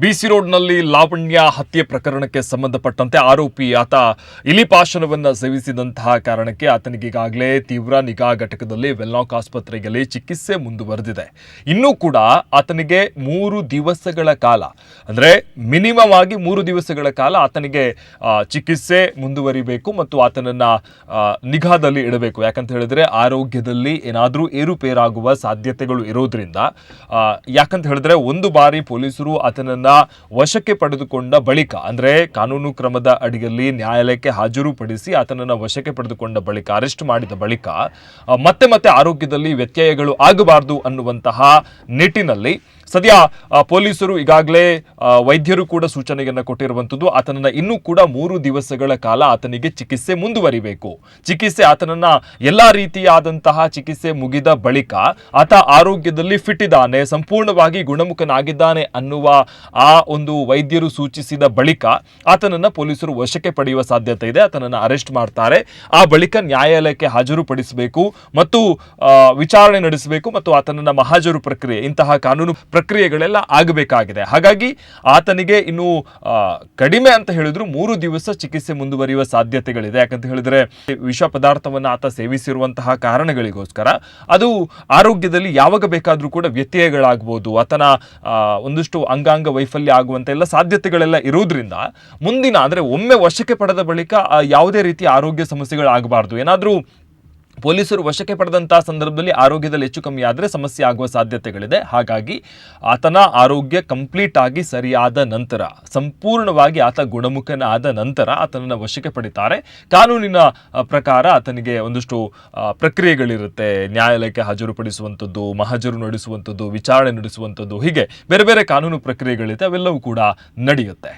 ಬಿಸಿ ರೋಡ್ನಲ್ಲಿ ಲಾವಣ್ಯ ಹತ್ಯೆ ಪ್ರಕರಣಕ್ಕೆ ಸಂಬಂಧಪಟ್ಟಂತೆ ಆರೋಪಿ ಆತ ಇಲಿಪಾಶನವನ್ನು ಸೇವಿಸಿದಂತಹ ಕಾರಣಕ್ಕೆ ಆತನಿಗೆ ಈಗಾಗಲೇ ತೀವ್ರ ನಿಗಾ ಘಟಕದಲ್ಲಿ ವೆಲ್ಲಾಕ್ ಆಸ್ಪತ್ರೆಯಲ್ಲಿ ಚಿಕಿತ್ಸೆ ಮುಂದುವರೆದಿದೆ. ಇನ್ನೂ ಕೂಡ ಆತನಿಗೆ 3 ದಿವಸಗಳ ಕಾಲ ಅಂದರೆ ಮಿನಿಮಮ್ ಆಗಿ 3 ದಿವಸಗಳ ಕಾಲ ಆತನಿಗೆ ಚಿಕಿತ್ಸೆ ಮುಂದುವರಿಬೇಕು ಮತ್ತು ಆತನನ್ನ ನಿಗಾದಲ್ಲಿ ಇಡಬೇಕು. ಯಾಕಂತ ಹೇಳಿದ್ರೆ ಆರೋಗ್ಯದಲ್ಲಿ ಏನಾದರೂ ಏರುಪೇರಾಗುವ ಸಾಧ್ಯತೆಗಳು ಇರೋದ್ರಿಂದ ಯಾಕಂತ ಹೇಳಿದ್ರೆ ಒಂದು ಬಾರಿ ಪೊಲೀಸರು ಆತನನ್ನ ವಶಕ್ಕೆ ಪಡೆದುಕೊಂಡ ಬಳಿಕ ಅಂದ್ರೆ ಕಾನೂನು ಕ್ರಮದ ಅಡಿಯಲ್ಲಿ ನ್ಯಾಯಾಲಯಕ್ಕೆ ಹಾಜರುಪಡಿಸಿ ಆತನನ್ನ ವಶಕ್ಕೆ ಪಡೆದುಕೊಂಡ ಬಳಿಕ ಅರೆಸ್ಟ್ ಮಾಡಿದ ಬಳಿಕ ಮತ್ತೆ ಆರೋಗ್ಯದಲ್ಲಿ ವ್ಯತ್ಯಯಗಳು ಆಗಬಾರದು ಅನ್ನುವಂತಹ ನಿಟ್ಟಿನಲ್ಲಿ ಸದ್ಯ ಪೊಲೀಸರು ಈಗಾಗಲೇ ವೈದ್ಯರು ಕೂಡ ಸೂಚನೆಯನ್ನು ಕೊಟ್ಟಿರುವಂಥದ್ದು. ಆತನನ್ನ ಇನ್ನೂ ಕೂಡ 3 ದಿವಸಗಳ ಕಾಲ ಆತನಿಗೆ ಚಿಕಿತ್ಸೆ ಮುಂದುವರಿಬೇಕು. ಚಿಕಿತ್ಸೆ ಆತನನ್ನ ಎಲ್ಲಾ ರೀತಿಯಾದಂತಹ ಚಿಕಿತ್ಸೆ ಮುಗಿದ ಬಳಿಕ ಆತ ಆರೋಗ್ಯದಲ್ಲಿ ಫಿಟ್ ಇದ್ದಾನೆ, ಸಂಪೂರ್ಣವಾಗಿ ಗುಣಮುಖನಾಗಿದ್ದಾನೆ ಅನ್ನುವ ಆ ಒಂದು ವೈದ್ಯರು ಸೂಚಿಸಿದ ಬಳಿಕ ಆತನನ್ನ ಪೊಲೀಸರು ವಶಕ್ಕೆ ಪಡೆಯುವ ಸಾಧ್ಯತೆ ಇದೆ. ಆತನನ್ನ ಅರೆಸ್ಟ್ ಮಾಡ್ತಾರೆ. ಆ ಬಳಿಕ ನ್ಯಾಯಾಲಯಕ್ಕೆ ಹಾಜರುಪಡಿಸಬೇಕು ಮತ್ತು ವಿಚಾರಣೆ ನಡೆಸಬೇಕು ಮತ್ತು ಆತನನ್ನ ಮಹಾಜರು ಪ್ರಕ್ರಿಯೆ ಇಂತಹ ಕಾನೂನು ಪ್ರಕ್ರಿಯೆಗಳೆಲ್ಲ ಆಗಬೇಕಾಗಿದೆ. ಹಾಗಾಗಿ ಆತನಿಗೆ ಇನ್ನು ಕಡಿಮೆ ಅಂತ ಹೇಳಿದ್ರು 3 ದಿವಸ ಚಿಕಿತ್ಸೆ ಮುಂದುವರಿಯುವ ಸಾಧ್ಯತೆಗಳಿದೆ. ಯಾಕಂತ ಹೇಳಿದ್ರೆ ವಿಷ ಪದಾರ್ಥವನ್ನು ಆತ ಸೇವಿಸಿರುವಂತಹ ಕಾರಣಗಳಿಗೋಸ್ಕರ ಅದು ಆರೋಗ್ಯದಲ್ಲಿ ಯಾವಾಗ ಬೇಕಾದ್ರೂ ಕೂಡ ವ್ಯತ್ಯಯಗಳಾಗಬಹುದು. ಆತನ ಒಂದಷ್ಟು ಅಂಗಾಂಗ ವೈಫಲ್ಯ ಆಗುವಂತ ಎಲ್ಲ ಸಾಧ್ಯತೆಗಳೆಲ್ಲ ಇರುವುದರಿಂದ ಮುಂದಿನ ಅಂದ್ರೆ ಒಮ್ಮೆ ವಶಕ್ಕೆ ಪಡೆದ ಬಳಿಕ ಯಾವುದೇ ರೀತಿಯ ಆರೋಗ್ಯ ಸಮಸ್ಯೆಗಳಾಗಬಾರದು. ಏನಾದರೂ ಪೊಲೀಸರು ವಶಕ್ಕೆ ಪಡೆದಂತಹ ಸಂದರ್ಭದಲ್ಲಿ ಆರೋಗ್ಯದಲ್ಲಿ ಹೆಚ್ಚು ಕಮ್ಮಿ ಆದರೆ ಸಮಸ್ಯೆ ಆಗುವ ಸಾಧ್ಯತೆಗಳಿದೆ. ಹಾಗಾಗಿ ಆತನ ಆರೋಗ್ಯ ಕಂಪ್ಲೀಟ್ ಆಗಿ ಸರಿಯಾದ ನಂತರ, ಸಂಪೂರ್ಣವಾಗಿ ಆತ ಗುಣಮುಖನಾದ ನಂತರ ಆತನನ್ನು ವಶಕ್ಕೆ ಪಡಿತಾರೆ. ಕಾನೂನಿನ ಪ್ರಕಾರ ಆತನಿಗೆ ಒಂದಷ್ಟು ಪ್ರಕ್ರಿಯೆಗಳಿರುತ್ತೆ. ನ್ಯಾಯಾಲಯಕ್ಕೆ ಹಾಜರುಪಡಿಸುವಂಥದ್ದು, ಮಹಾಜರು ನಡೆಸುವಂಥದ್ದು, ವಿಚಾರಣೆ ನಡೆಸುವಂಥದ್ದು, ಹೀಗೆ ಬೇರೆ ಬೇರೆ ಕಾನೂನು ಪ್ರಕ್ರಿಯೆಗಳಿದೆ. ಅವೆಲ್ಲವೂ ಕೂಡ ನಡೆಯುತ್ತೆ.